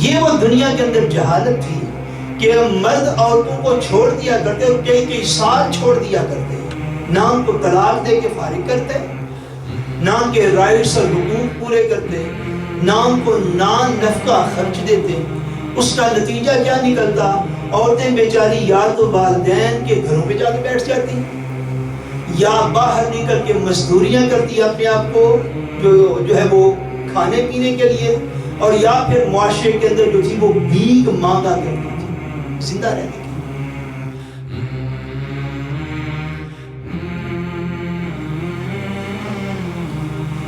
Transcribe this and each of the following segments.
یہ وہ دنیا کے اندر جہالت تھی کہ مرد عورتوں کو چھوڑ دیا کرتے اور کئی سال چھوڑ دیا کرتے، نہ ان کو طلاق دے کے فارغ کرتے، نہ ان کے رائٹس اور حقوق پورے کرتے، نہ ان کو نفقہ خرچ دیتے۔ اس کا نتیجہ کیا نکلتا؟ عورتیں بیچاری یا تو والدین کے گھروں پہ جا کے بیٹھ جاتی، یا باہر نکل کے مزدوریاں کرتی اپنے آپ کو جو ہے وہ کھانے پینے کے لیے، اور یا پھر معاشرے کے اندر جو تھی وہ بھیک مانگا کرتی تھی زندہ رہنے کی۔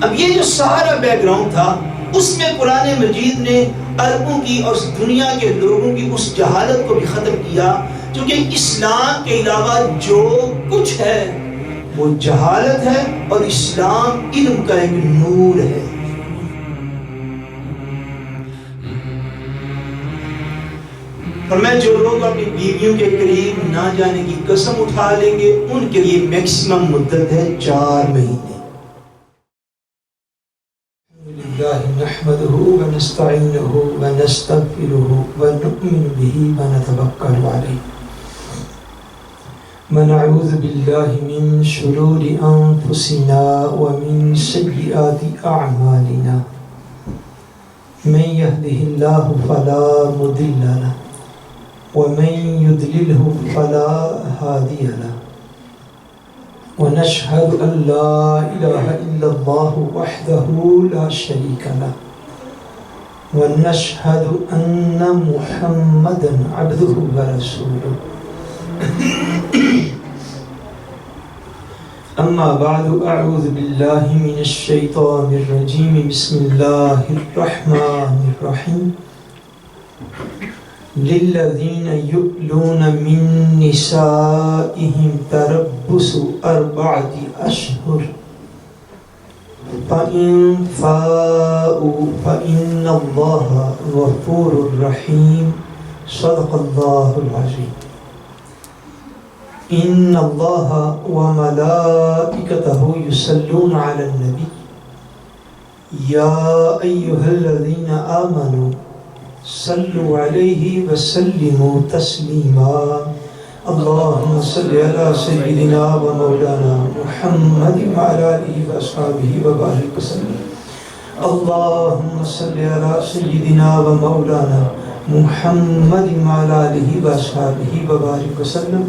اب یہ جو سارا بیک گراؤنڈ تھا، اس میں قرآن مجید نے عربوں کی اور دنیا کے لوگوں کی اس جہالت کو بھی ختم کیا، کیونکہ اسلام کے علاوہ جو کچھ ہے وہ جہالت ہے، اور اسلام علم کا ایک نور ہے۔ فرمایا جو لوگ اپنی بیویوں کے قریب نہ جانے کی قسم اٹھا لیں گے، ان کے لیے میکسیمم مدت ہے 4 مہینے۔ نحمده ونستعینه ونستغفره ونؤمن به ونتوکل علیہ ونعوذ باللہ من شرور انفسنا ومن سیئات اعمالنا من يهده الله فلا مضل له ومن يضلله فلا هادي له ونشهد أن لا إله إلا الله وحده لا شريك له ونشهد أن محمدا عبده ورسوله أما بعد أعوذ بالله من الشيطان الرجيم بسم الله الرحمن الرحيم للذين يؤلون من نسائهم تربص 4 أشهر فإن فاءوا فإن الله غفور رحيم صدق الله العظيم إن الله وملائكته يصلون على النبي يا أيها الذين آمنوا صلوا عليه وسلموا تسليما اللهم صل على سيدنا ومولانا محمد وعلى آله وأصحابه وبارك وسلم اللهم صل على سيدنا ومولانا محمد وعلى آله وأصحابه وبارك وسلم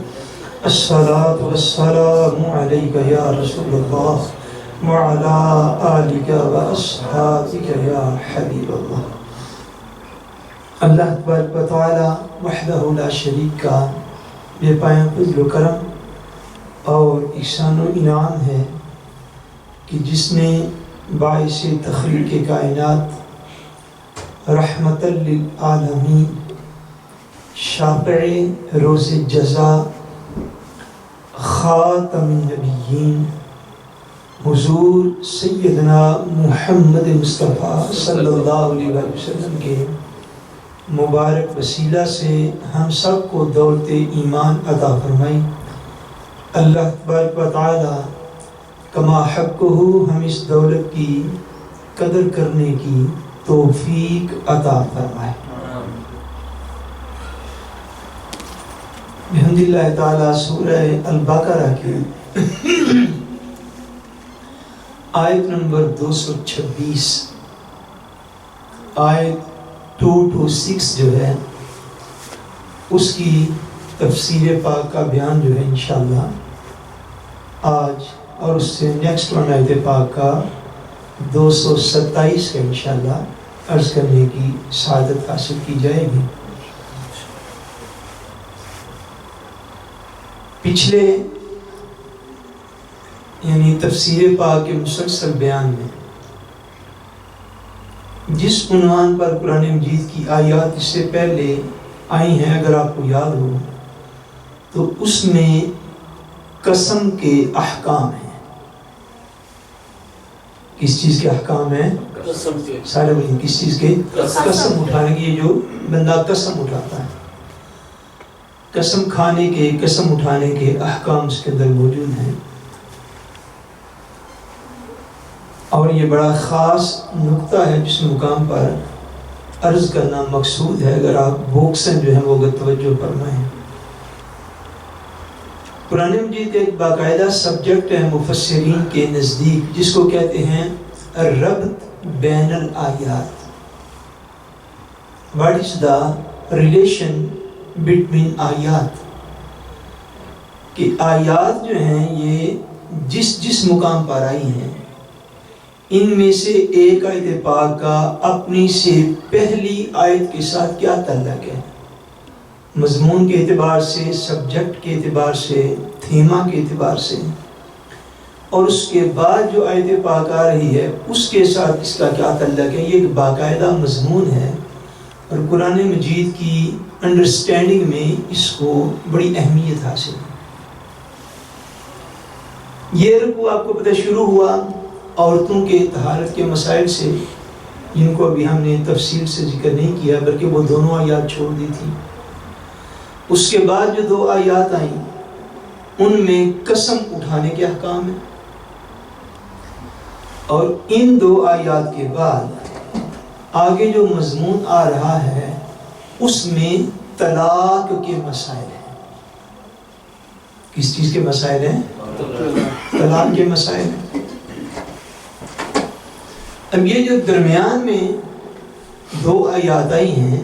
الصلاة والسلام عليك يا رسول الله وعلى آلك وأصحابك يا حبيب الله۔ اللہ تبارک و تعالی وحدہ لا شریک کا بے پایاں فضل و کرم اور احسان و انعام ہے کہ جس نے باعث تخلیق کائنات رحمت للعالمین شافع روز جزا خاتم النبیین حضور سیدنا محمد مصطفیٰ صلی اللہ علیہ وسلم کے مبارک وسیلہ سے ہم سب کو دولت ایمان عطا فرمائی۔ اللہ تبارک و تعالی کما حقہ ہم اس دولت کی قدر کرنے کی توفیق عطا فرمائے۔ بحمد اللہ تعالی سورہ البقرہ کی آیت نمبر 226 آیت 2 to 6 جو ہے اس کی تفسیر پاک کا بیان جو ہے انشاءاللہ آج، اور اس سے نیکسٹ ون آیت پاک کا 227 کا انشاءاللہ عرض کرنے کی سعادت حاصل کی جائے گی۔ پچھلے یعنی تفسیر پاک کے مسلسل بیان میں جس عنوان پر قرآن مجید کی آیات اس سے پہلے آئی ہیں اگر آپ کو یاد ہو تو اس میں قسم کے احکام ہیں۔ کس چیز کے احکام ہیں؟ قسم کے۔ سارے بولیں کس چیز کے؟ قسم اٹھانے کے۔ یہ جو بندہ قسم اٹھاتا ہے، قسم کھانے کے، قسم اٹھانے کے احکام اس کے اندر موجود ہیں۔ اور یہ بڑا خاص نقطہ ہے جس مقام پر عرض کرنا مقصود ہے، اگر آپ بوکسن جو ہے وہ توجہ فرمائیں۔ قرآن مجید ایک باقاعدہ سبجیکٹ ہے مفسرین کے نزدیک، جس کو کہتے ہیں الربط بین الآیات۔ What is the relation between آیات؟ کہ آیات جو ہیں یہ جس مقام پر آئی ہیں، ان میں سے ایک آیت پاک کا اپنی سے پہلی آیت کے ساتھ کیا تعلق ہے، مضمون کے اعتبار سے، سبجیکٹ کے اعتبار سے، تھیما کے اعتبار سے، اور اس کے بعد جو آیت پاک آ رہی ہے اس کے ساتھ اس کا کیا تعلق ہے۔ یہ ایک باقاعدہ مضمون ہے، اور قرآن مجید کی انڈرسٹینڈنگ میں اس کو بڑی اہمیت حاصل ہے۔ یہ رکوع آپ کو پتہ شروع ہوا عورتوں کے طہارت کے مسائل سے، جن کو ابھی ہم نے تفصیل سے ذکر نہیں کیا، بلکہ وہ دونوں آیات چھوڑ دی تھی۔ اس کے بعد جو 2 آیات آئیں ان میں قسم اٹھانے کے احکام ہیں، اور ان 2 آیات کے بعد آگے جو مضمون آ رہا ہے اس میں طلاق کے مسائل ہیں۔ کس چیز کے مسائل ہیں؟ طلاق کے مسائل ہیں۔ اب یہ جو درمیان میں 2 آیات آئی ہیں،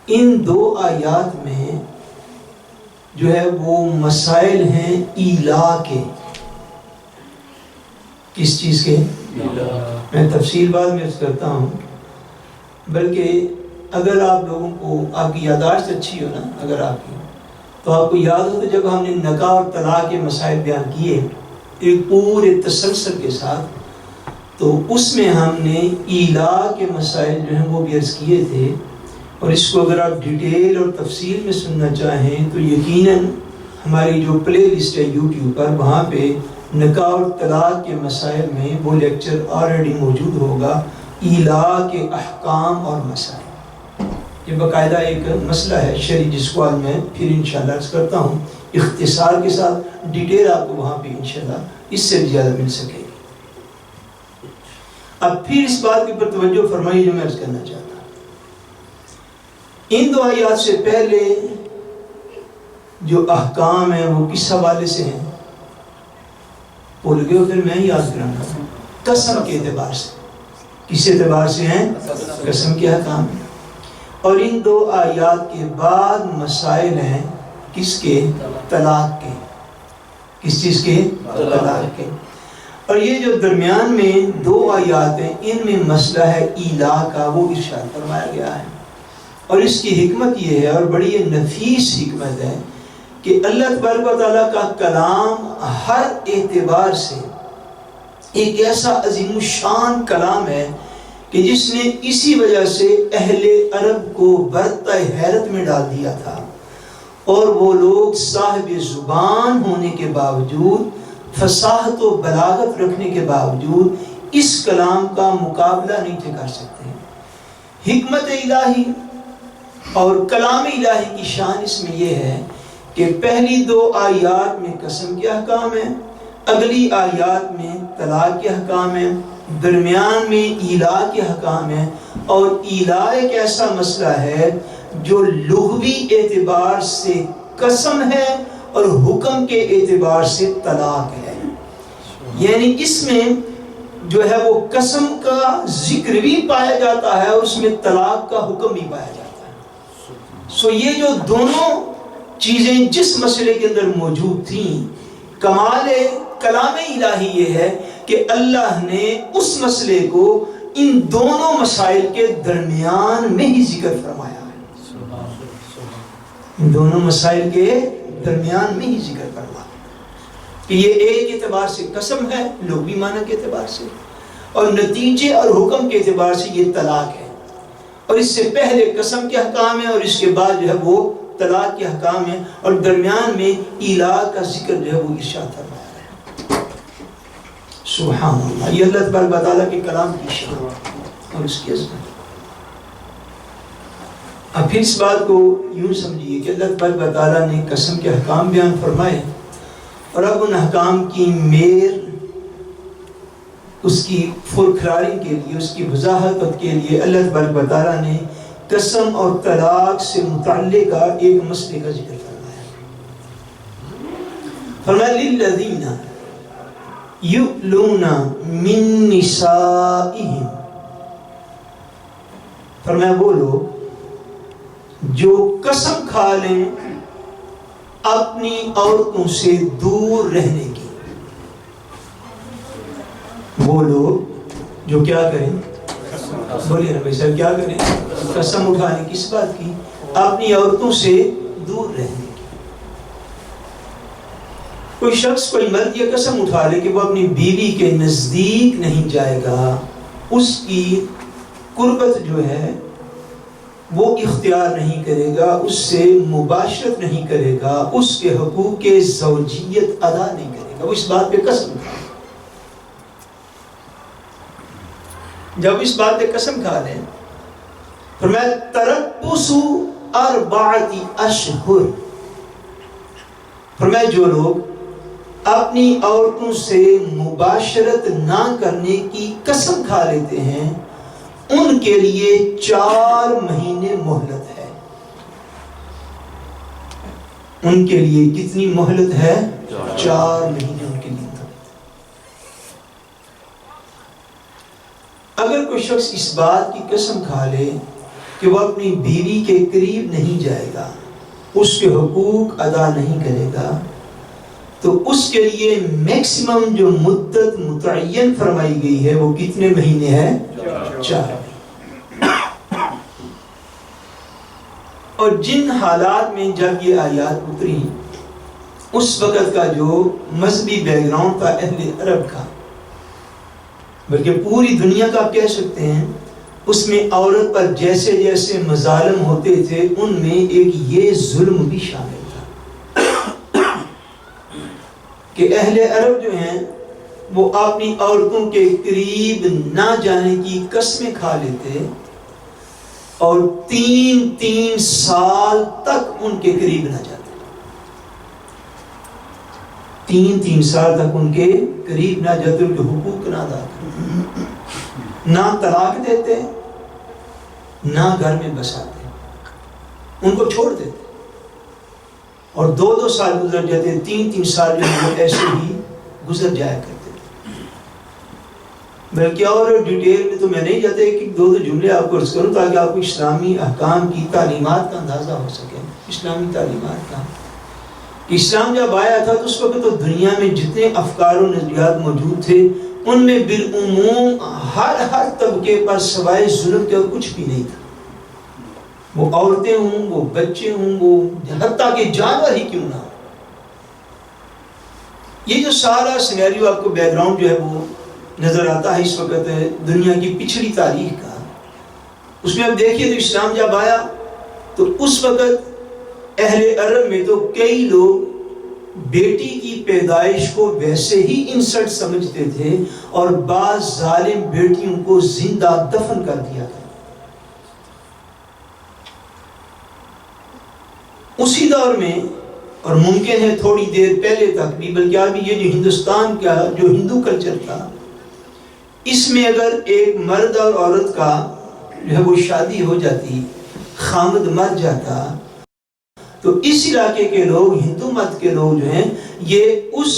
ان 2 آیات میں جو ہے وہ مسائل ہیں ایلا کے۔ کس چیز کے؟ میں تفصیل بعد میں عرض کرتا ہوں، بلکہ اگر آپ لوگوں کو، آپ کی یادداشت اچھی ہو نا، اگر آپ کی، تو آپ کو یاد ہو کہ جب ہم نے نکاح اور طلاق کے مسائل بیان کیے ایک پورے تسلسل کے ساتھ، تو اس میں ہم نے ایلا کے مسائل جو ہیں وہ بھی عرض کیے تھے، اور اس کو اگر آپ ڈیٹیل اور تفصیل میں سننا چاہیں تو یقیناً ہماری جو پلے لسٹ ہے یوٹیوب پر، وہاں پہ نکاح اور طلاق کے مسائل میں وہ لیکچر آلریڈی موجود ہوگا، ایلا کے احکام اور مسائل۔ یہ باقاعدہ ایک مسئلہ ہے شرعی، جس کو آج میں پھر انشاءاللہ عرض کرتا ہوں اختصار کے ساتھ، ڈیٹیل آپ کو وہاں پہ انشاءاللہ اس سے بھی زیادہ مل سکے گی۔ اب پھر اس بات کے پر توجہ فرمائیے جو میں عرض کرنا چاہتا ہوں۔ ان 2 آیات سے پہلے جو احکام ہیں وہ کس حوالے سے ہیں؟ بھول گئے ہو؟ پھر میں یاد کرانا، قسم کے اعتبار سے۔ کس اعتبار سے ہیں؟ قسم کے احکام ہیں۔ اور ان 2 آیات کے بعد مسائل ہیں کس کے؟ طلاق کے۔ کس چیز کے؟ طلاق کے۔ اور یہ جو درمیان میں 2 آیات ہیں، ان میں مسئلہ ہے ایلا کا، وہ ارشاد فرمایا گیا ہے۔ اور اس کی حکمت یہ ہے، اور بڑی نفیس حکمت ہے، کہ اللہ تبارک و تعالیٰ کا کلام ہر اعتبار سے ایک ایسا عظیم الشان کلام ہے کہ جس نے اسی وجہ سے اہل عرب کو برتہ حیرت میں ڈال دیا تھا، اور وہ لوگ صاحب زبان ہونے کے باوجود، فصاحت و بلاغت رکھنے کے باوجود اس کلام کا مقابلہ نہیں تھے کر سکتے۔ حکمت الہی اور کلام الہی کی شان اس میں یہ ہے کہ پہلی 2 آیات میں قسم کے احکام ہیں، اگلی آیات میں طلاق کے احکام ہیں، درمیان میں ایلا کے احکام ہیں۔ اور ایلا ایک ایسا مسئلہ ہے جو لغوی اعتبار سے قسم ہے اور حکم کے اعتبار سے طلاق ہے، یعنی اس میں جو ہے وہ قسم کا ذکر بھی پایا جاتا ہے اور اس میں طلاق کا حکم بھی پایا جاتا ہے۔ سو یہ جو دونوں چیزیں جس مسئلے کے اندر موجود تھیں، کمال کلام الہی یہ ہے کہ اللہ نے اس مسئلے کو ان دونوں مسائل کے درمیان میں ہی ذکر فرمایا ہے۔ ان دونوں مسائل کے درمیان میں ہی ذکر فرمایا کہ یہ ایک اعتبار سے قسم ہے لغوی معنی کے اعتبار سے، اور نتیجے اور حکم کے اعتبار سے یہ طلاق ہے، اور اس سے پہلے قسم کے احکام ہیں اور اس کے بعد جو ہے وہ طلاق کے احکام ہیں، اور درمیان میں ایلا کا ذکر جو ہے وہ ارشاد فرمایا ہے۔ سبحان اللہ، یہ اللہ تبارک و تعالیٰ کے کلام کی شان اور اس کی عظمت۔ اب پھر اس بات کو یوں سمجھیے کہ اللہ تبارک و تعالیٰ نے قسم کے احکام بیان فرمائے، اور اب ان احکام کی میر اس کی فرخاری کے لیے، اس کی وضاحت کے لیے اللہ تبارک و تعالیٰ نے قسم اور طلاق سے متعلق ایک مسئلے کا ذکر فرمایا۔ فرمایا للذین یؤلون من نسائہم، فرمایا وہ لوگ جو قسم کھا لیں اپنی عورتوں سے دور رہنے کی، وہ لوگ جو کیا کریں، بولیے نا بھائی صاحب، کیا کریں؟ قسم اٹھانے کس بات کی؟ اپنی عورتوں سے دور رہنے کی۔ کوئی شخص، کوئی مرد یہ قسم اٹھا لے کہ وہ اپنی بیوی کے نزدیک نہیں جائے گا، اس کی قربت جو ہے وہ اختیار نہیں کرے گا، اس سے مباشرت نہیں کرے گا، اس کے حقوق کے زوجیت ادا نہیں کرے گا، وہ اس بات پہ قسم اٹھا لے۔ جب اس بات پہ قسم کھا لیں، فرمایا تربصوا اربعۃ اشہر، فرمایا جو لوگ اپنی عورتوں سے مباشرت نہ کرنے کی قسم کھا لیتے ہیں ان کے لیے 4 مہینے مہلت ہے۔ ان کے لیے کتنی مہلت ہے؟ 4 مہینے ان کے لیے۔ اگر کوئی شخص اس بات کی قسم کھا لے کہ وہ اپنی بیوی کے قریب نہیں جائے گا، اس کے حقوق ادا نہیں کرے گا، تو اس کے لیے میکسیمم جو مدت متعین فرمائی گئی ہے وہ کتنے مہینے ہے؟ 4۔ اور جن حالات میں جب یہ آیات اتری، اس وقت کا جو مذہبی بیک گراؤنڈ تھا اہل عرب کا، بلکہ پوری دنیا کا آپ کہہ سکتے ہیں، اس میں عورت پر جیسے جیسے مظالم ہوتے تھے ان میں ایک یہ ظلم بھی شامل تھا کہ اہل عرب جو ہیں وہ اپنی عورتوں کے قریب نہ جانے کی قسمیں کھا لیتے اور 3 سال تک ان کے قریب نہ جاتے، 3 سال تک ان کے قریب نہ جاتے، ان کے حقوق نہ ادا کرتے، نہ طلاق دیتے نہ گھر میں بساتے، ان کو چھوڑ دیتے، اور 2 سال گزر جاتے، 3 سال جو ہے ایسے ہی گزر جایا کرتے۔ بلکہ اور ڈیٹیل میں تو میں نہیں چاہتا کہ 2 جملے آپ کو عرض کروں تاکہ آپ کو اسلامی احکام کی تعلیمات کا اندازہ ہو سکے۔ اسلامی تعلیمات کا اسلام جب آیا تھا تو اس وقت تو دنیا میں جتنے افکار و نظریات موجود تھے ان میں بالعموم ہر طبقے پر سوائے ظلم کے اور کچھ بھی نہیں تھا، وہ عورتیں ہوں، وہ بچے ہوں، وہ حتیٰ کہ جانور ہی کیوں نہ ہو۔ یہ جو سارا سینیریو آپ کو بیک گراؤنڈ جو ہے وہ نظر آتا ہے اس وقت دنیا کی پچھڑی تاریخ کا، اس میں اب دیکھیے تو اسلام جب آیا تو اس وقت اہل عرب میں تو کئی لوگ بیٹی کی پیدائش کو ویسے ہی انسلٹ سمجھتے تھے اور بعض ظالم بیٹیوں کو زندہ دفن کر دیا تھا۔ اسی دور میں، اور ممکن ہے تھوڑی دیر پہلے تک بھی، بلکہ ابھی یہ جو ہندوستان کا جو ہندو کلچر تھا، اس میں اگر ایک مرد اور عورت کا جو ہے وہ شادی ہو جاتی، خامد مر جاتا، تو اس علاقے کے لوگ، ہندو مت کے لوگ جو ہیں، یہ اس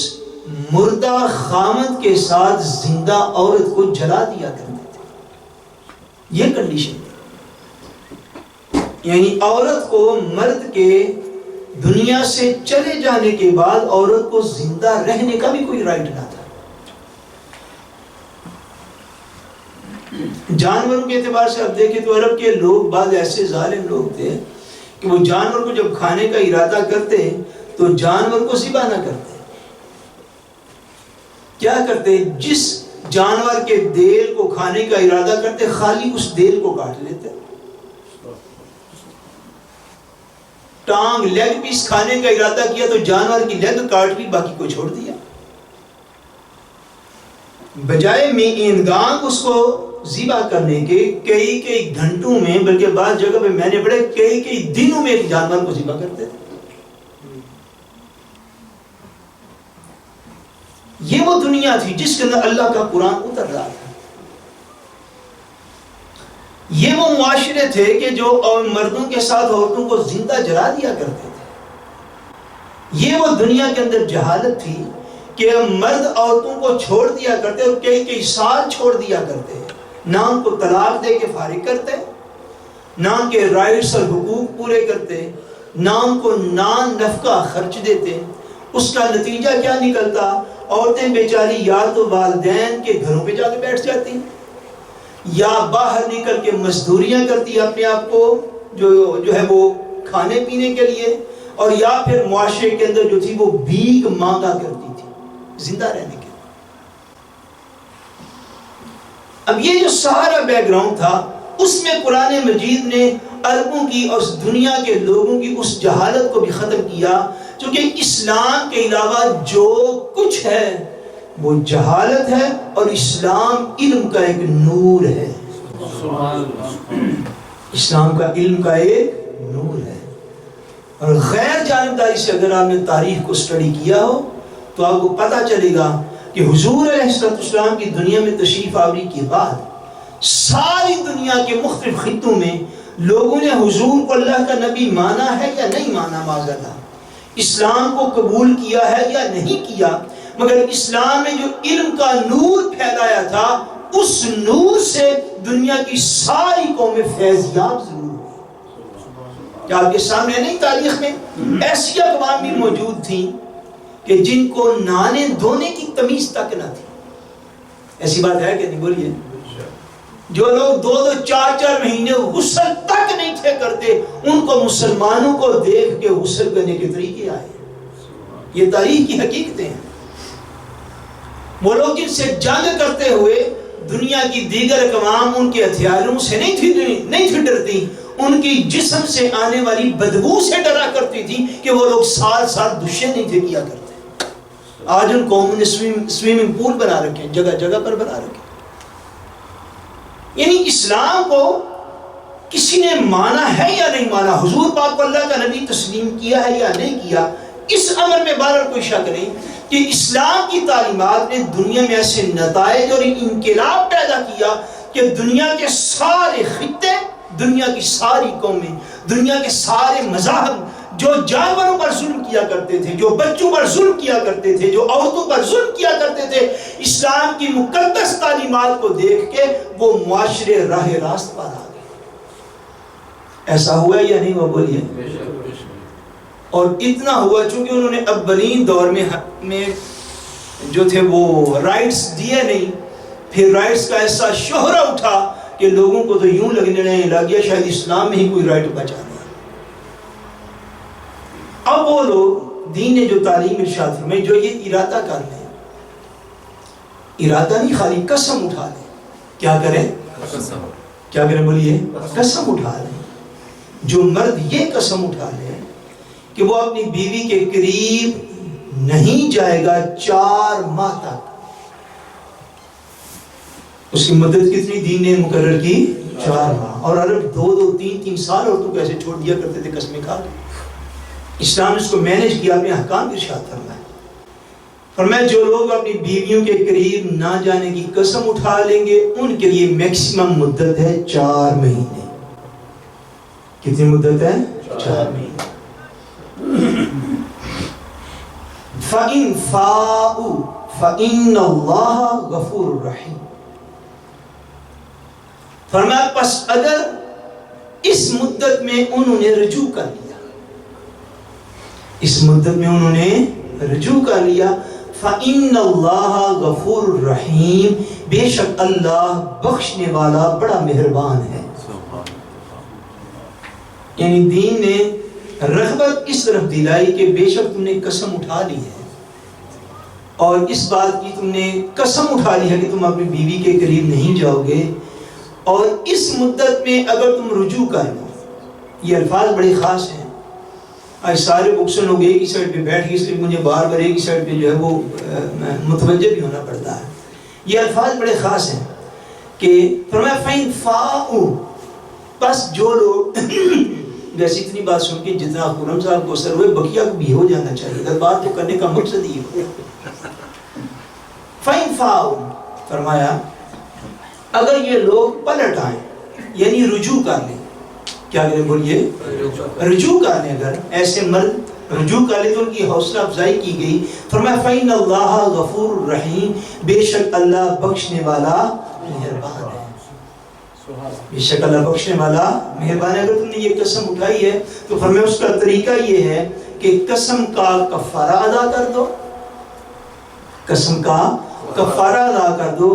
مردہ خامد کے ساتھ زندہ عورت کو جلا دیا کرتے تھے۔ یہ کنڈیشن، یعنی عورت کو مرد کے دنیا سے چلے جانے کے بعد عورت کو زندہ رہنے کا بھی کوئی رائٹ نہ تھا۔ جانوروں کے اعتبار سے اب دیکھیں تو عرب کے لوگ بعض ایسے ظالم لوگ تھے کہ وہ جانور کو جب کھانے کا ارادہ کرتے تو جانور کو ذبح نہ کرتے، کیا کرتے؟ جس جانور کے دیل کو کھانے کا ارادہ کرتے خالی اس دیل کو کاٹ لیتے، ٹانگ لیگ پیس کھانے کا ارادہ کیا تو جانور کی لیگ کاٹ لی، باقی کو چھوڑ دیا، بجائے میں انگانگ اس کو ذبح کرنے کے کئی گھنٹوں میں، بلکہ بعض جگہ پہ میں نے پڑھے کئی دنوں میں ایک جانور کو ذبح کرتے تھے۔ یہ وہ دنیا تھی جس کے اندر اللہ کا قرآن اتر رہا تھا. یہ وہ معاشرے تھے کہ جو مردوں کے ساتھ عورتوں کو زندہ جلا دیا کرتے تھے. یہ وہ دنیا کے اندر جہالت تھی کہ مرد عورتوں کو چھوڑ دیا کرتے اور کئی کئی سال چھوڑ دیا کرتے، نہ ان کو طلاق دے کے فارغ کرتے، نہ ان کے رائٹس اور حقوق پورے کرتے، نہ ان کو نان نفقہ خرچ دیتے. اس کا نتیجہ کیا نکلتا؟ عورتیں بیچاری یا تو والدین کے گھروں پہ جا کے بیٹھ جاتی، یا باہر نکل کے مزدوریاں کرتی اپنے آپ کو جو ہے وہ کھانے پینے کے لیے، اور یا پھر معاشرے کے اندر جو تھی وہ بھیک مانگا کرتی تھی زندہ رہنے کے. اب یہ جو سارا بیک گراؤنڈ تھا، اس میں قرآن مجید نے عربوں کی اور دنیا کے لوگوں کی اس جہالت کو بھی ختم کیا، چونکہ اسلام کے علاوہ جو کچھ ہے وہ جہالت ہے، اور اسلام علم کا ایک نور ہے. اسلام کا علم کا ایک نور ہے. اور غیر جانبداری سے اگر آپ نے تاریخ کو اسٹڈی کیا ہو تو آپ کو پتہ چلے گا کہ حضور علیہ السلام کی دنیا میں تشریف آوری کے بعد ساری دنیا کے مختلف خطوں میں لوگوں نے حضور کو اللہ کا نبی مانا ہے یا نہیں مانا، معاذاللہ اسلام کو قبول کیا ہے یا نہیں کیا، مگر اسلام میں جو علم کا نور پھیلایا تھا اس نور سے دنیا کی ساری قومیں فیضیاب ضرور ہوئی. کیا آپ کے سامنے نہیں تاریخ میں ایسی اقوام بھی موجود تھیں کہ جن کو نانے دھونے کی تمیز تک نہ تھی؟ ایسی بات ہے کہ نہیں؟ بولیے. جو لوگ 2-4 مہینے غسل تک نہیں تھے کرتے، ان کو مسلمانوں کو دیکھ کے غسل کرنے کے طریقے آئے. یہ تاریخ کی حقیقتیں ہیں. وہ لوگ جن سے جنگ کرتے ہوئے دنیا کی دیگر اقوام ان کے ہتھیاروں سے نہیں تھی ڈرتی، ان کی جسم سے آنے والی بدبو سے ڈرا کرتی تھی کہ وہ لوگ سال دشے نہیں تھے کیا کرتے. آج ان قوموں نے سوئمنگ پول بنا رکھے ہیں، جگہ جگہ پر بنا رکھے ہیں. یعنی اسلام کو کسی نے مانا ہے یا نہیں مانا، حضور پاک کو اللہ کا نبی تسلیم کیا ہے یا نہیں کیا، اس امر میں بہرحال کوئی شک نہیں کہ اسلام کی تعلیمات نے دنیا میں ایسے نتائج اور انقلاب پیدا کیا کہ دنیا کے سارے خطے، دنیا کی ساری قومیں، دنیا کے سارے مذاہب جو جانوروں پر ظلم کیا کرتے تھے، جو بچوں پر ظلم کیا کرتے تھے، جو عورتوں پر ظلم کیا کرتے تھے، اسلام کی مقدس تعلیمات کو دیکھ کے وہ معاشرے راہ راست پر آ گئے. ایسا ہوا یا نہیں ہوا؟ بولیے. اور اتنا ہوا چونکہ انہوں نے اولین دور میں جو تھے وہ رائٹس دیے نہیں، پھر رائٹس کا ایسا شہرہ اٹھا کہ لوگوں کو تو یوں لگنے لگ گیا شاید اسلام میں ہی کوئی رائٹ بچا نہیں. اب وہ لوگ دین نے جو تعلیم ارشاد فرمائی، جو یہ ارادہ کر لیں، ارادہ نہیں خالی قسم اٹھا لیں. کیا کریں؟ کیا کریں؟ بولیے. قسم اٹھا لیں. جو مرد یہ قسم اٹھا لے کہ وہ اپنی بیوی کے قریب نہیں جائے گا 4 ماہ تک، اس کی مدت کتنی دین نے مقرر کی؟ 4 ماہ. اور عرب 2-3 سال عورتوں کو ایسے چھوڑ دیا کرتے تھے قسمیں کھا کے. اسلام اس کو مینج کیا، اپنے احکام ارشاد فرمایا. فرمایا جو لوگ اپنی بیویوں کے قریب نہ جانے کی قسم اٹھا لیں گے ان کے لیے میکسیمم مدت ہے 4 مہینے. کتنی مدت ہے؟ 4 مہینے. فَإِن فَاءُوا فَإِنَّ اللَّهَ غَفُورٌ رَحِيمٌ. فرمایا پس اگر اس مدت میں انہوں نے رجوع کر لیا، اس مدت میں انہوں نے رجوع کر لیا، فَإِنَّ اللَّهَ غَفُورٌ رَحِيمٌ، بے شک اللہ بخشنے والا بڑا مہربان ہے. یعنی دین نے رغبت اس طرف دلائی کہ بے شک تم نے قسم اٹھا لی ہے اور اس بات کی تم نے قسم اٹھا لی ہے کہ تم اپنی بیوی کے قریب نہیں جاؤ گے، اور اس مدت میں اگر تم رجوع کر لو. یہ الفاظ بڑے خاص ہیں. آج سارے بکسن لوگ ایک ہی سائڈ پہ بیٹھ گئے، اس لیے مجھے بار بار ایک ہی سائڈ پہ جو ہے وہ متوجہ بھی ہونا پڑتا ہے. یہ الفاظ بڑے خاص ہیں کہ فرمایا فَإِن فَاءُوا، بس جو لوگ ویسے اتنی بات سن کے جتنا خرم صاحب کو اثر ہوئے بقیہ کو بھی ہو جانا چاہیے. اگر بات تو کرنے کا مقصد ہی ہے. فَإِنْ فَاؤُوا فرمایا اگر یہ لوگ پلٹ آئیں یعنی رجوع کر لیں، کیا کریں بولیے، رجوع کر لیں، اگر ایسے مرد رجوع کر لیں تو ان کی حوصلہ افزائی کی گئی. فرمایا فَإِنَّ اللَّهَ غَفُورٌ رَحِيمٌ، بے شک اللہ بخشنے والا مہربان ہے، بے شک اللہ بخشنے والا مہربان ہے. اگر تم نے یہ قسم اٹھائی ہے تو فرمایا اس کا طریقہ یہ ہے کہ قسم کا کفارہ ادا کر دو، قسم کا کفارہ ادا کر دو،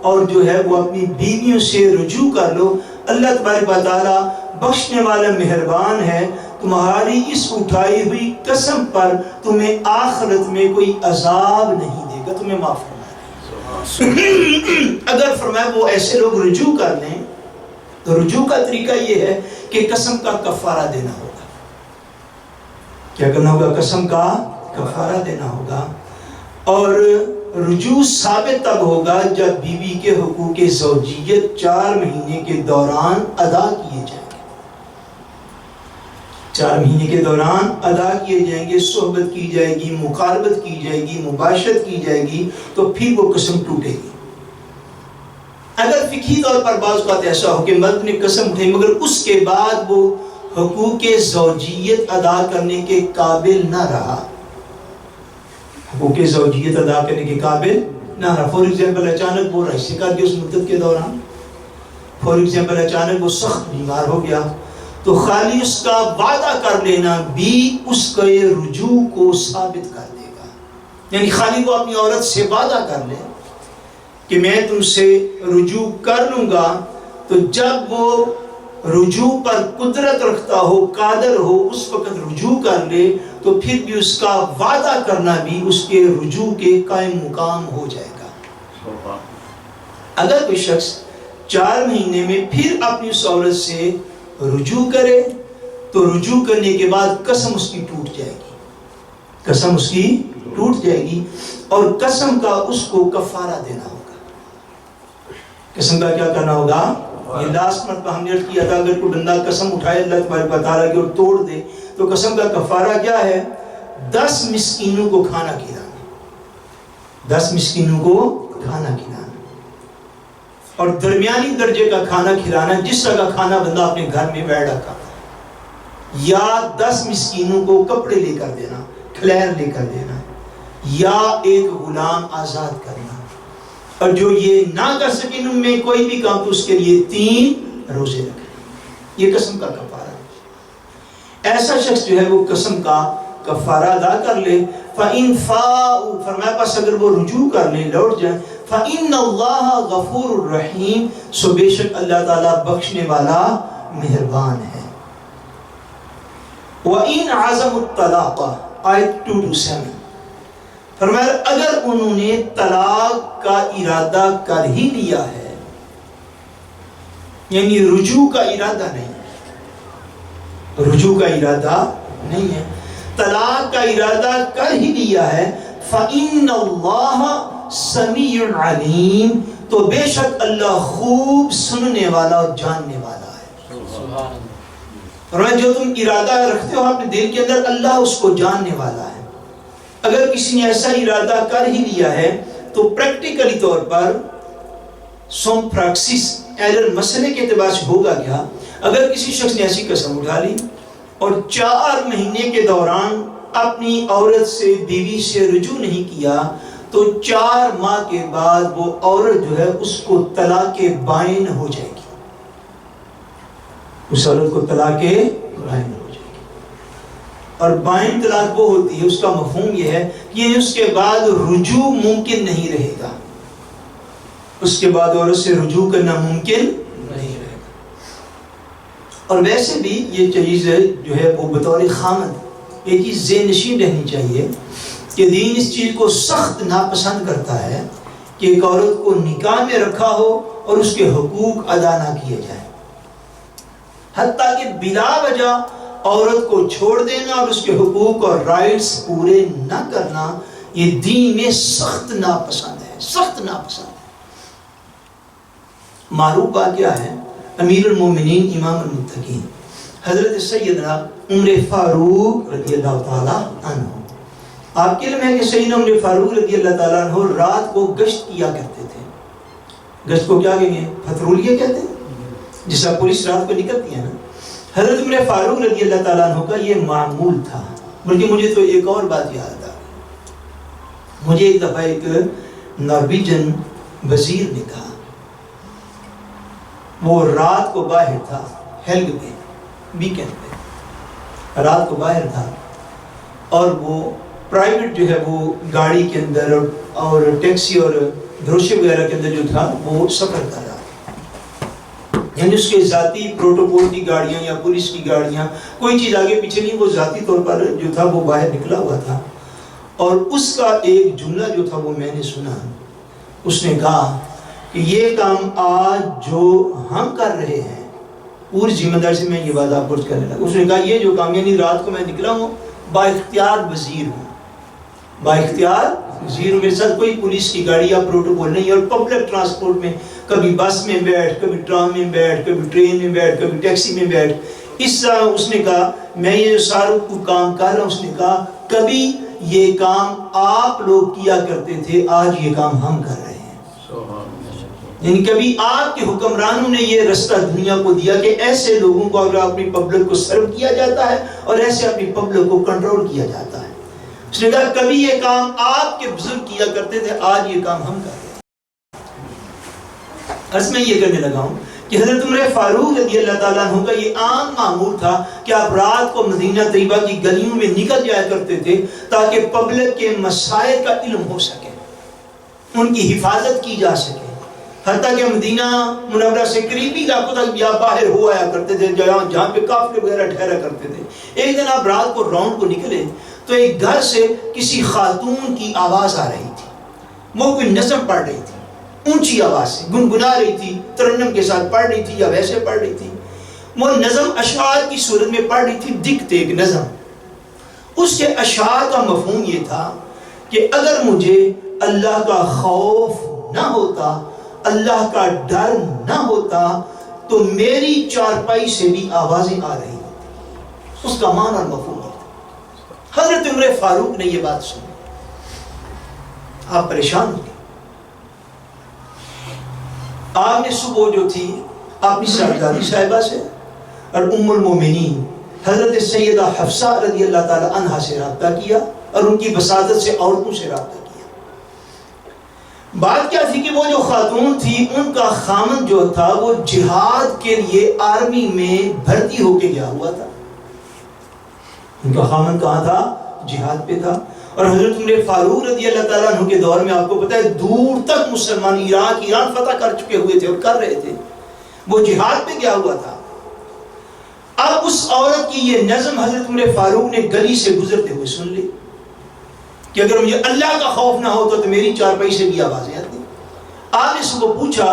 اور جو ہے وہ اپنی بیویوں سے رجوع کر لو. اللہ تبارک و تعالی بخشنے والا مہربان ہے، تمہاری اس اٹھائی ہوئی قسم پر تمہیں آخرت میں کوئی عذاب نہیں دے گا، تمہیں معاف فرمائے. اگر فرمایا وہ ایسے لوگ رجوع کر لیں تو رجوع کا طریقہ یہ ہے کہ قسم کا کفارہ دینا ہوگا. کیا کرنا ہوگا؟ قسم کا کفارہ دینا ہوگا. اور رجوع ثابت تب ہوگا جب بیوی کے حقوق زوجیت 4 مہینے کے دوران ادا کیے جائیں گے. 4 مہینے کے دوران ادا کیے جائیں گے، صحبت کی جائے گی، مقاربت کی جائے گی، مباشرت کی جائے گی، تو پھر وہ قسم ٹوٹے گی. اگر فقہی طور پر بعض اوقات ایسا ہو کہ مرد نے قسم اٹھائی مگر اس کے بعد وہ حقوق زوجیت ادا کرنے کے قابل نہ رہا، حقوق زوجیت ادا کرنے کے قابل نہ رہا، فور ایگزامپل اچانک وہ رشتے کر گیا اس مدت کے دوران، فور ایگزامپل اچانک وہ سخت بیمار ہو گیا، تو خالی اس کا وعدہ کر لینا بھی اس کے رجوع کو ثابت کر دے گا. یعنی خالی وہ اپنی عورت سے وعدہ کر لے کہ میں تم سے رجوع کر لوں گا، تو جب وہ رجوع پر قدرت رکھتا ہو، قادر ہو، اس وقت رجوع کر لے، تو پھر بھی اس کا وعدہ کرنا بھی اس کے رجوع کے قائم مقام ہو جائے گا. اگر کوئی شخص 4 مہینے میں پھر اپنی اس عورت سے رجوع کرے تو رجوع کرنے کے بعد قسم اس کی ٹوٹ جائے گی، قسم اس کی ٹوٹ جائے گی، اور قسم کا اس کو کفارہ دینا ہوگا. قسم کا کیا کرنا ہوگا؟ یہ لاسٹ مرتبہ ہم نے عرض کیا تھا اگر کوئی بندہ قسم اٹھائے اللہ تبارک و تعالیٰ کی اور توڑ دے تو قسم کا کفارہ کیا ہے؟ 10 مسکینوں کو کھانا کھلانا، 10 مسکینوں کو کھانا کھلانا، اور درمیانی درجے کا کھانا کھلانا، جس طرح کا کھانا بندہ اپنے گھر میں بیٹھ رکھا، یا 10 مسکینوں کو کپڑے لے کر دینا، کھلیر لے کر دینا، یا ایک غلام آزاد کرنا. اور جو یہ نہ کر سکے ان میں کوئی بھی کام تو اس کے لیے 3 روزے رکھیں. یہ قسم کا کفارہ ہے. ایسا شخص جو ہے وہ قسم کا کفارہ ادا کر لے. فَإِنْ فَاؤُوا فرمایا پس اگر وہ رجوع کر لیں، لوٹ جائیں، فَإِنَّ اللَّهَ غَفُورٌ رَحِيمٌ سو بے شک اللہ تعالیٰ بخشنے والا مہربان ہے. وَإِنْ عَزَمُوا الطَّلَاقَ آیت 227 فرمایا اگر انہوں نے طلاق کا ارادہ کر ہی لیا ہے، یعنی رجوع کا ارادہ نہیں ہے، رجوع کا ارادہ نہیں ہے، طلاق کا ارادہ کر ہی لیا ہے، فَإِنَّ اللَّهَ سَمِيعٌ عَلِيمٌ تو بے شک اللہ خوب سننے والا اور جاننے والا ہے. فرمایا جو تم ارادہ رکھتے ہو اپنے دل کے اندر اللہ اس کو جاننے والا ہے. اگر کسی نے ایسا ارادہ کر ہی لیا ہے تو پریکٹیکلی طور پر سوم پراکسس ایرر مسئلے کے اعتبار سے ہوگا کیا؟ اگر کسی شخص نے ایسی قسم اٹھا لی اور 4 مہینے کے دوران اپنی عورت سے، بیوی سے رجوع نہیں کیا، تو 4 ماہ کے بعد وہ عورت جو ہے اس کو طلاق بائن ہو جائے گی، اس عورت کو طلاق بائن ہو جائے گی. اور بائن طلاق وہ ہوتی ہے، اس کا مفہوم یہ ہے کہ اس کے بعد رجوع ممکن نہیں رہے گا، اس کے بعد عورت سے رجوع کرنا ممکن نہیں رہے گا. اور ویسے بھی یہ چیز جو ہے وہ بطور خامد یہ چیز ذہن نشین رہنی چاہیے کہ دین اس چیز کو سخت ناپسند کرتا ہے کہ ایک عورت کو نکاح میں رکھا ہو اور اس کے حقوق ادا نہ کیے جائیں، حتیٰ کہ بلا وجہ عورت کو چھوڑ دینا اور اس کے حقوق اور رائٹس پورے نہ کرنا یہ دین میں سخت ناپسند ہے، سخت ناپسند ہے. معروف واقعہ ہے امیر المومنین امام المتقین حضرت سیدنا عمر فاروق رضی اللہ تعالی عنہ آپ کے علم ہے کہ سیدنا عمر فاروق رضی اللہ تعالیٰ عنہ رات کو گشت کیا کرتے تھے. گشت کو کیا کہیں گے؟ پترولیے کہتے ہیں، جس طرح پولیس رات کو نکلتی ہے نا. حضرت عمر فاروق رضی اللہ تعالیٰ عنہ کا یہ معمول تھا. بلکہ مجھے تو ایک اور بات یاد آ گئی. مجھے ایک دفعہ ایک نارویجن وزیر نے کہا، وہ رات کو باہر تھا، ہیلگ پہ ویکینڈ پہ رات کو باہر تھا، اور وہ پرائیویٹ جو ہے وہ گاڑی کے اندر اور ٹیکسی اور دھروشے وغیرہ کے اندر جو تھا وہ سفر کر رہا تھا. یعنی اس کے ذاتی پروٹوکول کی گاڑیاں یا پولیس کی گاڑیاں کوئی چیز آگے پیچھے نہیں، وہ ذاتی طور پر جو تھا وہ باہر نکلا ہوا تھا. اور اس کا ایک جملہ جو تھا وہ میں نے سنا. اس نے کہا کہ یہ کام آج جو ہم کر رہے ہیں، پوری ذمہ داری سے میں یہ بات آپ کو کرنے لگا. اس نے کہا یہ جو کام، یعنی رات کو میں نکلا ہوں، با اختیار وزیر ہوں، با اختیار وزیر ہوں، میرے ساتھ کوئی پولیس کی گاڑی یا پروٹوکول نہیں. اور پبلک ٹرانسپورٹ میں کبھی بس میں بیٹھ، کبھی ٹرام میں بیٹھ، کبھی ٹرین میں بیٹھ، کبھی ٹیکسی میں بیٹھ. اس طرح اس نے کہا میں یہ سارا کام کر رہا ہوں. اس نے کہا کبھی یہ کام آپ لوگ کیا کرتے تھے، آج یہ کام ہم کر رہے ہیں. یعنی کبھی آپ کے حکمرانوں نے یہ رستہ دنیا کو دیا کہ ایسے لوگوں کو اگر اپنی پبلک کو سرو کیا جاتا ہے اور ایسے اپنی پبلک کو کنٹرول کیا جاتا ہے. اس نے کہا کبھی یہ کام آپ کے بزرگ کیا کرتے تھے، آج یہ کام ہم کر رہے ہیں. عرض میں یہ کرنے لگا ہوں کہ حضرت عمر فاروق رضی اللہ تعالیٰ عنہ کا یہ عام معمول تھا کہ آپ رات کو مدینہ طیبہ کی گلیوں میں نکل جایا کرتے تھے تاکہ پبلک کے مسائل کا علم ہو سکے، ان کی حفاظت کی جا سکے. حتیٰ کہ مدینہ منورہ سے قریبی علاقوں تک یا باہر ہو آیا کرتے تھے جہاں پہ قافلے وغیرہ ٹھہرا کرتے تھے. ایک دن آپ رات کو راؤنڈ کو نکلے تو ایک گھر سے کسی خاتون کی آواز آ رہی تھی. وہ کوئی نظم پڑھ رہی تھی، اونچی آواز سے گنگنا رہی تھی، ترنم کے ساتھ پڑھ رہی تھی یا ویسے پڑھ رہی تھی. وہ نظم اشعار کی صورت میں پڑھ رہی تھی، دکھتے ایک نظم. اس کے اشعار کا مفہوم یہ تھا کہ اگر مجھے اللہ کا خوف نہ ہوتا، اللہ کا ڈر نہ ہوتا، تو میری چارپائی سے بھی آوازیں آ رہی ہوتی. اس کا معنی اور مفہوم یہ تھا. حضرت عمر فاروق نے یہ بات سنی، آپ پریشان ہو گئے. آپ نے صبح جو تھی اپنی صاحبزادی صاحبہ سے اور ام المومنین حضرت سیدہ حفصہ رضی اللہ تعالی عنہا سے رابطہ کیا اور ان کی بساطت سے عورتوں سے رابطہ کیا. بات کیا تھی کہ وہ جو خاتون تھی ان کا خامن جو تھا وہ جہاد کے لیے آرمی میں بھرتی ہو کے گیا ہوا تھا. ان کا خامن کہاں تھا؟ جہاد پہ تھا. اور حضرت عمر فاروق رضی اللہ تعالیٰ عنہ کے دور میں آپ کو پتہ ہے دور تک مسلمان ایران فتح کر چکے ہوئے تھے اور کر رہے تھے. وہ جہاد پہ گیا ہوا تھا. اب اس عورت کی یہ نظم حضرت عمر فاروق نے گلی سے گزرتے ہوئے سن لی کہ اگر مجھے اللہ کا خوف نہ ہوتا تو میری چارپائی سے بھی آوازیں آتی. آپ نے اس کو پوچھا،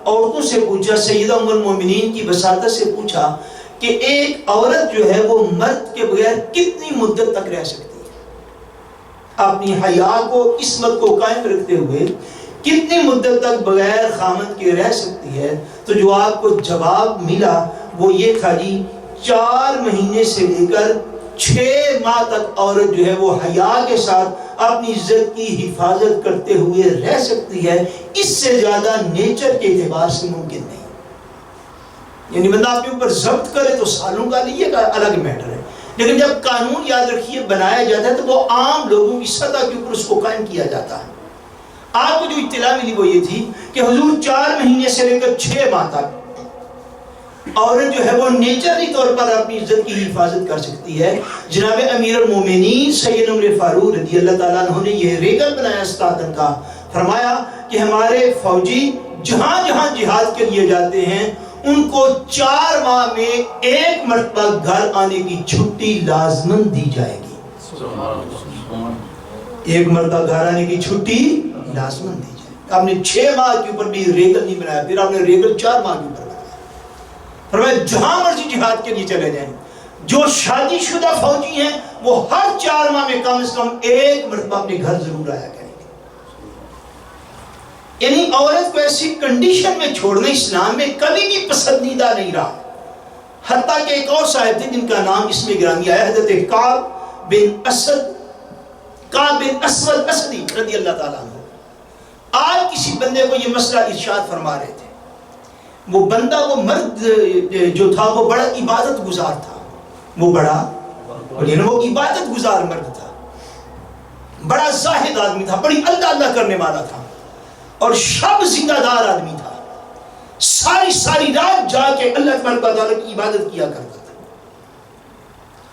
عورتوں سے پوچھا، سیدہ ام المومنین کی بساطت سے پوچھا کہ ایک عورت جو ہے وہ مرد کے بغیر کتنی مدت تک رہ سکتی ہے، اپنی حیا کو، عصمت کو قائم رکھتے ہوئے کتنی مدت تک بغیر خامد کے رہ سکتی ہے. تو جو آپ کو جواب ملا وہ یہ تھا جی 4 مہینے سے لے کر 6 ماہ تک عورت جو ہے وہ حیا کے ساتھ اپنی عزت کی حفاظت کرتے ہوئے رہ سکتی ہے. اس سے زیادہ نیچر کے اعتبار سے ممکن نہیں. یعنی بندہ آپ کے اوپر ضبط کرے تو سالوں کا نہیں، یہ الگ میٹر ہے، لیکن جب قانون یاد رکھیے بنایا جاتا ہے تو وہ عام لوگوں کی سطح کے اوپر اس کو قائم کیا جاتا ہے. آپ کو جو اطلاع ملی وہ یہ تھی کہ حضور 4 مہینے سے لے کر 6 ماہ تک عورت جو ہے وہ نیچری طور پر اپنی عزت کی حفاظت کر سکتی ہے. جناب امیر المومنین سید عمر فاروق رضی اللہ تعالیٰ عنہ نے یہ ریگل بنایا استادن کا، فرمایا کہ ہمارے فوجی جہاں جہاں جہاد کے لیے جاتے ہیں ان کو 4 ماہ میں 1 مرتبہ گھر آنے کی چھٹی لازماً دی جائے گی. 1 مرتبہ گھر آنے کی چھٹی لازماً دی جائے گی. آپ نے 6 ماہ کے اوپر بھی ریگل نہیں بنایا، پھر آپ نے ریگل 4 ماہ کے اوپر بنایا. فرمایا جہاں مرضی جہاد کے لیے چلے جائیں. جو شادی شدہ فوجی ہیں وہ ہر 4 ماہ میں کم از کم 1 مرتبہ اپنے گھر ضرور آیا کریں گے. یعنی عورت کو ایسی کنڈیشن میں چھوڑنا اسلام میں کبھی بھی پسندیدہ نہیں رہا. حتیٰ کہ ایک اور صاحب تھے جن کا نام اس میں گرامی آیا، حضرت کعب بن اسد کعب بن اسود اسدی رضی اللہ تعالیٰ عنہ آج کسی بندے کو یہ مسئلہ ارشاد فرما رہے تھے. وہ بندہ، وہ مرد جو تھا وہ بڑا عبادت گزار تھا، وہ عبادت گزار مرد تھا، بڑا زاہد آدمی تھا، بڑی اللہ اللہ کرنے والا تھا، اور شب زندہ دار آدمی تھا، ساری رات جا کے اللہ تبارک و تعالیٰ کی عبادت کیا کرتا تھا.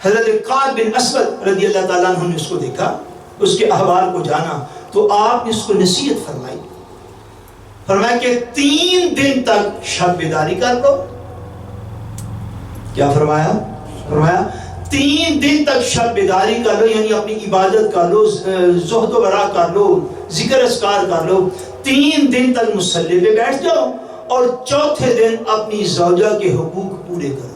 حضرت کعب بن اسود رضی اللہ تعالیٰ عنہ نے اس کو دیکھا، اس کے احوال کو جانا، تو آپ نے اس کو نصیحت فرمائی. فرمایا کہ 3 دن تک شب بیداری کر لو. کیا فرمایا؟ فرمایا 3 دن تک شب بیداری کر لو، یعنی اپنی عبادت کر لو، زہد و ورع کر لو، ذکر اذکار کر لو. 3 دن تک مصلی پہ بیٹھ جاؤ، اور چوتھے دن اپنی زوجہ کے حقوق پورے کرو.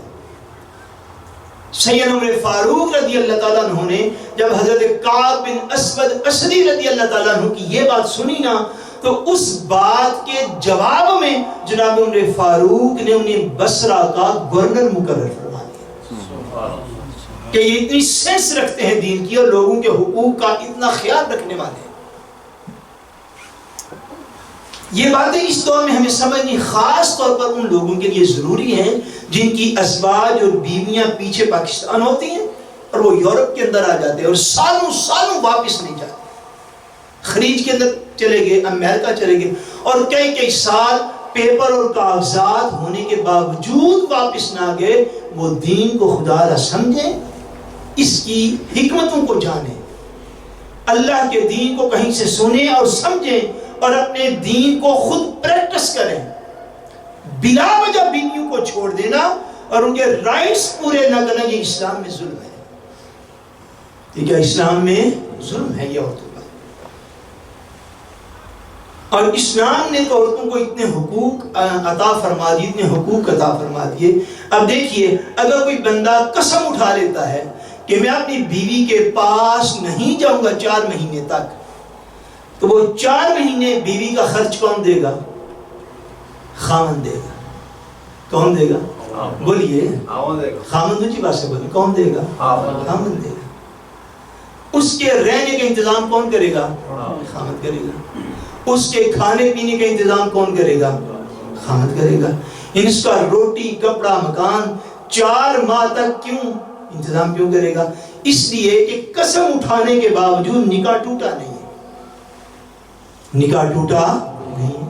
سیدنا عمر فاروق رضی اللہ تعالیٰ عنہ نے جب حضرت کعب بن اسود اسدی رضی اللہ تعالیٰ عنہ کی یہ بات سنی نا، تو اس بات کے جواب میں جناب عمر فاروق نے انہیں بصرہ کا گورنر مقرر فرما دیا کہ یہ اتنی سینس رکھتے ہیں دین کی اور لوگوں کے حقوق کا اتنا خیال رکھنے والے ہیں. یہ باتیں اس دور میں ہمیں سمجھنی خاص طور پر ان لوگوں کے لیے ضروری ہیں جن کی ازواج اور بیویاں پیچھے پاکستان ہوتی ہیں اور وہ یورپ کے اندر آ جاتے ہیں اور سالوں واپس نہیں جاتے. خلیج کے اندر چلے گئے، امریکہ چلے گئے، اور کئی سال پیپر اور کاغذات ہونے کے باوجود واپس نہ گئے. وہ دین کو خدا را سمجھیں، اس کی حکمتوں کو جانیں، اللہ کے دین کو کہیں سے سنیں اور سمجھیں، اور اپنے دین کو خود پریکٹس کریں. بلا وجہ بیویوں کو چھوڑ دینا اور ان کے رائٹس پورے نہ کرنا، یہ اسلام میں ظلم ہے. ٹھیک ہے، اسلام میں ظلم ہے یہ عورتوں کا. اور اسلام نے تو عورتوں کو اتنے حقوق عطا فرما دیے، اتنے حقوق عطا فرما دیے. اب دیکھیے، اگر کوئی بندہ قسم اٹھا لیتا ہے کہ میں اپنی بیوی کے پاس نہیں جاؤں گا 4 مہینے تک، تو وہ 4 مہینے بیوی کا خرچ کون دے گا؟ خامن دے گا. کون دے گا؟ بولیے. خامن اونچی بات سے بولے. کون دے گا؟ خامن دے گا. اس کے رہنے کا انتظام کون کرے گا؟ خامن کرے گا. اس کے کھانے پینے کا انتظام کون کرے گا؟ خامن کرے گا. اس کا روٹی کپڑا مکان 4 ماہ تک کیوں انتظام کیوں کرے گا؟ اس لیے کہ قسم اٹھانے کے باوجود نکاح ٹوٹا نہیں. نکاح ٹوٹا نہیں.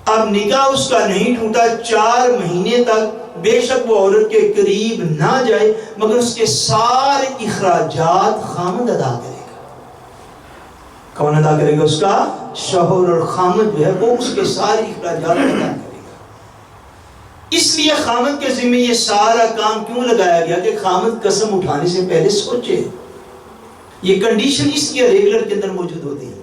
اب نکاح اس کا نہیں ٹوٹا 4 مہینے تک، بے شک وہ عورت کے قریب نہ جائے، مگر اس کے سارے اخراجات خامد ادا کرے گا. کون ادا کرے گا؟ اس کا شوہر. اور خامد جو ہے وہ اس کے سارے اخراجات ادا کرے گا. اس لیے خامد کے ذمہ یہ سارا کام کیوں لگایا گیا کہ خامد قسم اٹھانے سے پہلے سوچے. یہ کنڈیشن اس لیے ریگولر کے اندر موجود ہوتی ہے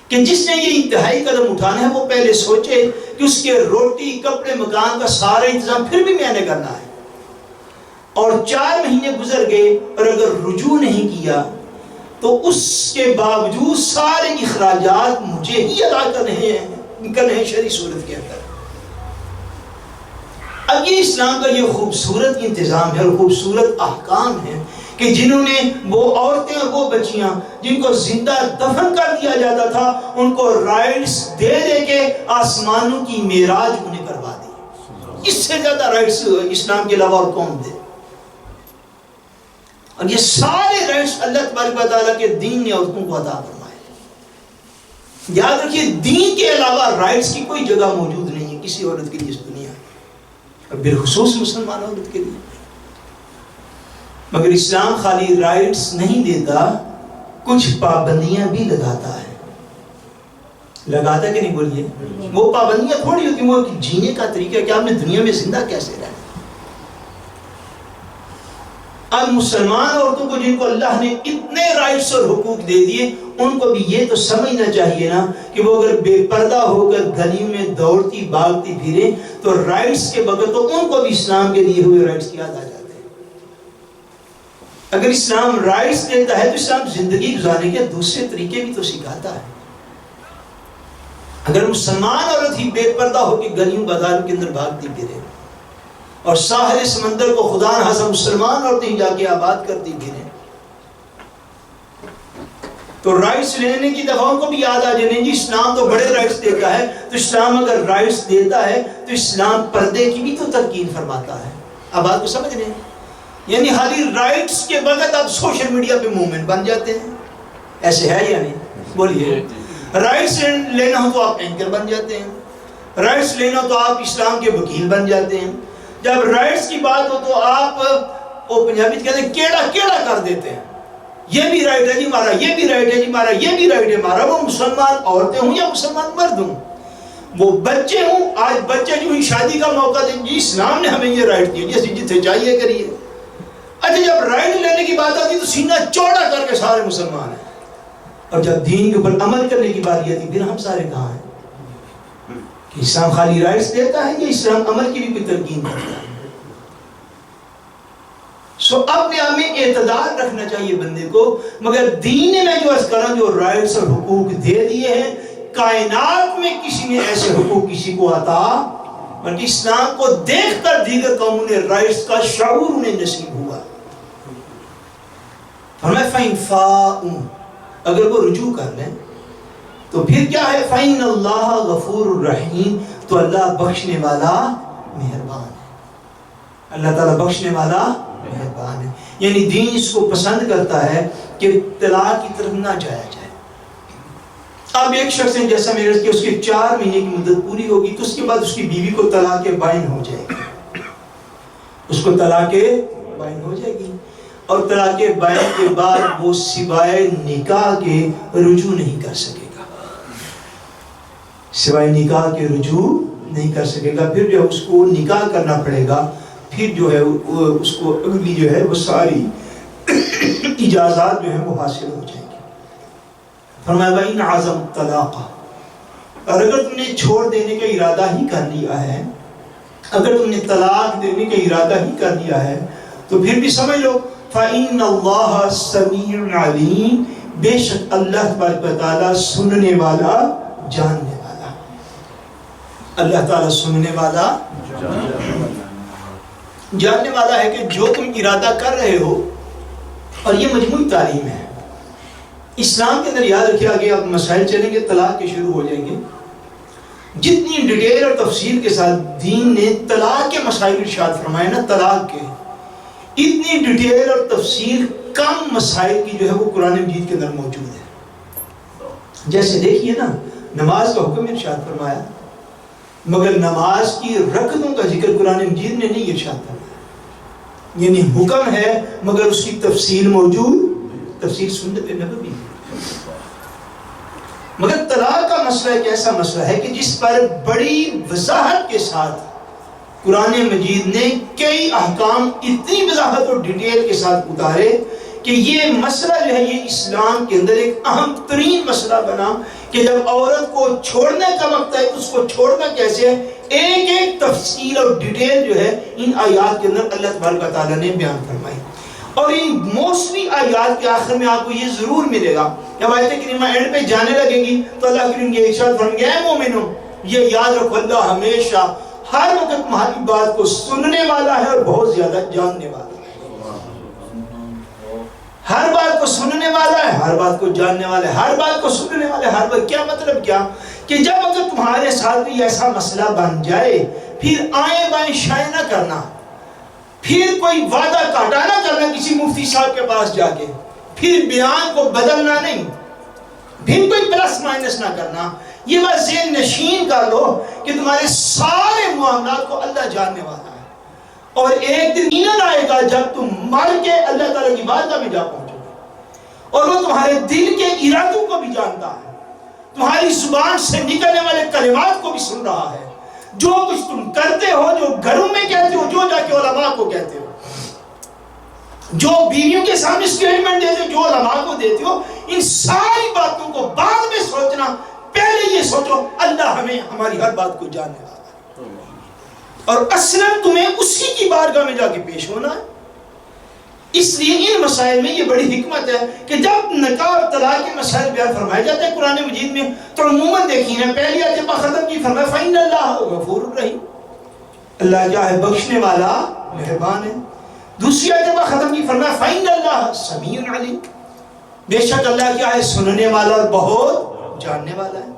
کہ جس نے یہ انتہائی قدم اٹھانا ہے وہ پہلے سوچے کہ اس کے روٹی کپڑے مکان کا سارا انتظام پھر بھی میں نے کرنا ہے. اور 4 مہینے گزر گئے اور اگر رجوع نہیں کیا تو اس کے باوجود سارے اخراجات مجھے ہی ادا کرنے ہیں شرعی صورت کے اندر. اب یہ اسلام کا یہ خوبصورت انتظام ہے اور خوبصورت احکام ہے کہ جنہوں نے وہ عورتیں اور وہ بچیاں جن کو زندہ دفن کر دیا جاتا تھا ان کو رائٹس دے دے کے آسمانوں کی معراج انہیں کروا دی. اس سے زیادہ رائٹس اسلام کے علاوہ اور کون دے؟ اور یہ سارے رائٹس اللہ تبارک و تعالیٰ کے دین نے عورتوں کو عطا فرمائے. یاد رکھیے، دین کے علاوہ رائٹس کی کوئی جگہ موجود نہیں ہے کسی عورت کے لیے اس دنیا میں، اور بالخصوص مسلمان عورت کے لیے. مگر اسلام خالی رائٹس نہیں دیتا، کچھ پابندیاں بھی لگاتا ہے. لگاتا کہ نہیں؟ بولیے. وہ پابندیاں تھوڑی ہوتی، وہ جینے کا طریقہ کہ آپ نے دنیا میں زندہ کیسے رہنا. اب مسلمان عورتوں کو جن کو اللہ نے اتنے رائٹس اور حقوق دے دیے، ان کو بھی یہ تو سمجھنا چاہیے نا کہ وہ اگر بے پردہ ہو کر گلیوں میں دوڑتی بھاگتی پھرے تو رائٹس کے بغیر تو ان کو بھی اسلام کے دیے ہوئے رائٹس کی یاد آ جاتے ہیں. اگر اسلام رائٹس دیتا ہے تو اسلام زندگی گزارنے کے دوسرے طریقے بھی تو سکھاتا ہے. اگر مسلمان عورت ہی بے پردہ ہو کے گلیوں بازاروں کے اندر بھاگتی پھرے اور ساحل سمندر کو خدا نخواستہ مسلمان عورتیں جا کے آباد کرتی پھریں، تو رائٹس لینے کی دفعہ کو بھی یاد آ جائے جی اسلام تو بڑے رائٹس دیتا ہے، تو اسلام اگر رائٹس دیتا ہے تو اسلام پردے کی بھی تو ترکیب فرماتا ہے۔ اب بات کو سمجھ رہے ہیں؟ یعنی خالی رائٹس کے بغیر آپ سوشل میڈیا پہ مومنٹ بن جاتے ہیں، ایسے ہے یا نہیں؟ بولیے۔ رائٹس لینا ہو تو آپ اینکر بن جاتے ہیں، رائٹس لینا ہو تو آپ اسلام کے وکیل بن جاتے ہیں، جب رائٹس کی بات ہو تو آپ وہ پنجابی کہتے ہیں کیڑا کیڑا کر دیتے ہیں، یہ بھی رائٹ ہے جی ہمارا، یہ بھی رائٹ ہے جی ہمارا، یہ بھی رائٹ ہے ہمارا، وہ مسلمان عورتیں ہوں یا مسلمان مرد ہوں، وہ بچے ہوں، آج بچے جو ہی شادی کا موقع دیں جی اسلام نے ہمیں یہ رائٹ دیا جی جتنے چاہیے کریے۔ اچھا جب رائٹ لینے کی بات آتی تو سینہ چوڑا کر کے سارے مسلمان ہیں، اور جب دین کے اوپر عمل کرنے کی بات آتی پھر ہم سارے کہاں ہیں؟ کہ اسلام خالی رائٹس دیتا ہے یا اسلام عمل کی بھی کوئی ترکیب کرتا ہے؟ سو اپنے آپ میں اعتدال رکھنا چاہیے بندے کو، مگر دین نے میں جو عرض کر رہا ہوں جو رائٹس اور حقوق دے دیے ہیں، کائنات میں کسی نے ایسے حقوق کسی کو عطا، بلکہ اسلام کو دیکھ کر دیگر قوموں نے رائٹس کا شعور انہیں نصیب ہوا۔ فرمایا فَإِنْ فَاءُوا، اگر وہ رجوع کر لیں تو پھر کیا ہے؟ فَإِنَّ اللَّهَ غَفُورٌ رَحِيمٌ، تو اللہ بخشنے والا مہربان ہے، اللہ تعالیٰ بخشنے والا مہربان ہے۔ یعنی دین اس کو پسند کرتا ہے کہ طلاق کی طرف نہ جایا جائے۔ اب ایک شخص نے جیسا میرے کہ اس کے 4 مہینے کی مدت پوری ہوگی تو اس کے بعد اس کی بیوی کو طلاق بائن ہو جائے گی، اس کو طلاق بائن ہو جائے گی، اور طلاق بائن کے بعد وہ سوائے نکاح کے رجوع نہیں کر سکے گا، سوائے نکاح کے رجوع نہیں کر سکے گا۔ پھر جو اس کو نکاح کرنا پڑے گا، پھر جو ہے اس کو اگلی جو ہے وہ ساری اجازات جو ہے وہ حاصل ہو جائیں گی۔ فرمایا بَإِنْ عَزَمْ الطَّلَاقَ، اور اگر تم نے چھوڑ دینے کا ارادہ ہی کر لیا ہے، اگر تم نے طلاق دینے کا ارادہ ہی کر لیا ہے تو پھر بھی سمجھ لو فَإِنَّ اللَّهَ سَمِيعٌ عَلِيمٌ، بے شک اللہ تبارک و تعالیٰ سننے والا جاننے والا، اللہ تعالیٰ سننے والا جاننے والا ہے کہ جو تم ارادہ کر رہے ہو۔ اور یہ مجموعی تعلیم ہے اسلام کے اندر، یاد رکھیے آگے آپ مسائل چلیں گے طلاق کے شروع ہو جائیں گے، جتنی ڈیٹیل اور تفصیل کے ساتھ دین نے طلاق کے مسائل ارشاد فرمائے نا، طلاق کے اتنی ڈیٹیل اور تفصیل کم مسائل کی جو ہے وہ قرآن مجید کے اندر موجود ہے۔ جیسے دیکھیے نا نماز کا حکم ارشاد فرمایا، مگر نماز کی رکعتوں کا ذکر قرآن مجید نے نہیں ارشاد فرمایا، یعنی حکم ہے مگر اس کی تفصیل موجود، تفصیل سنت نبوی۔ مگر طلاق کا مسئلہ ایک ایسا مسئلہ ہے کہ جس پر بڑی وضاحت کے ساتھ قرآن مجید نے کئی احکام اتنی وضاحت اور ڈیٹیل کے ساتھ اتارے کہ یہ مسئلہ جو ہے یہ اسلام کے اندر ایک اہم ترین مسئلہ بنا کہ جب عورت کو چھوڑنے کا وقت ہے اس کو چھوڑنا کیسے ہے، ایک ایک تفصیل اور ڈیٹیل جو ہے ان آیات کے اندر اللہ تبارک و تعالیٰ نے بیان فرمائی۔ اور ان موسمی آیات کے آخر میں آپ کو یہ ضرور ملے گا، جب آیت کریمہ اینڈ پہ جانے لگیں گی تو اللہ کریم یہ ارشاد فرمائے اے مومنو یہ یاد رکھو اللہ ہمیشہ ہر وقت تمہاری بات کو سننے والا ہے اور بہت زیادہ جاننے والا ہے، ہر بات کو سننے والا ہے، ہر بات کو جاننے والا ہے، ہر بات کو سننے والا ہے، ہر بات۔ کیا مطلب کیا کہ جب اگر تمہارے ساتھ بھی ایسا مسئلہ بن جائے پھر آئیں بائیں شائیں نہ کرنا، پھر کوئی وعدہ کاٹا نہ کرنا کسی مفتی صاحب کے پاس جا کے، پھر بیان کو بدلنا نہیں، پھر کوئی پلس مائنس نہ کرنا۔ یہ بات ذہن نشین کر لو کہ تمہارے سارے معاملات کو اللہ جاننے والا ہے، اور ایک دن اینن آئے گا جب تم مر کے اللہ تعالیٰ کی بارگاہ میں جا پہنچو گے، اور وہ تمہارے دل کے ارادوں کو بھی جانتا ہے، تمہاری زبان سے نکلنے والے کلمات کو بھی سن رہا ہے، جو کچھ تم کرتے ہو، جو گھروں میں کہتے ہو، جو جا کے علماء کو کہتے ہو، جو بیویوں کے سامنے سٹیٹمنٹ دیتے ہو، جو علماء کو دیتے ہو، ان ساری باتوں کو بعد میں سوچنا، پہلے یہ سوچو اللہ ہمیں ہماری ہر بات کو جاننے والا ہے، اور اصلاً تمہیں اسی کی بارگاہ میں جا کے پیش ہونا ہے۔ اس لیے ان مسائل میں یہ بڑی حکمت ہے کہ جب نکاح اور طلاق کے مسائل بیان فرمائے جاتے ہیں قرآن مجید میں تو عموماً دیکھیں نا پہلی آیت جب ختم کی فرمایا فَإِنَّ اللَّهَ غَفُورٌ رَحِيمٌ، اللہ کیا ہے بخشنے والا مہربان ہے۔ دوسری آیت جب ختم کی فرمایا فَإِنَّ اللَّهَ سَمِيعٌ عَلِيمٌ، بے شک اللہ کیا ہے؟ سننے والا اور بہت جاننے والا ہے،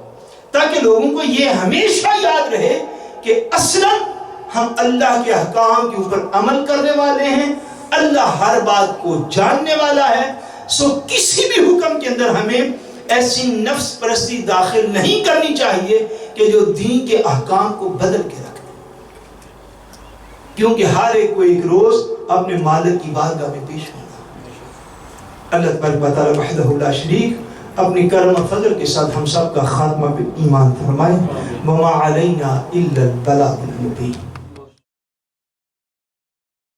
تاکہ لوگوں کو یہ ہمیشہ یاد رہے کہ اصلاً ہم اللہ کے احکام کے اوپر عمل کرنے والے ہیں، اللہ ہر بات کو جاننے والا ہے۔ سو کسی بھی حکم کے اندر ہمیں ایسی نفس پرستی داخل نہیں کرنی چاہیے کہ جو دین کے احکام کو بدل کے رکھ دے، کیونکہ ہر ایک کو ایک روز اپنے مالک کی بارگاہ میں پیش ہونا۔ اللہ تبارک و تعالی وحدہ لا شریک اپنی کرم و فضل کے ساتھ ہم سب کا خاتمہ پہ ایمان فرمائے۔ وما علینا الا البلاغ المبین۔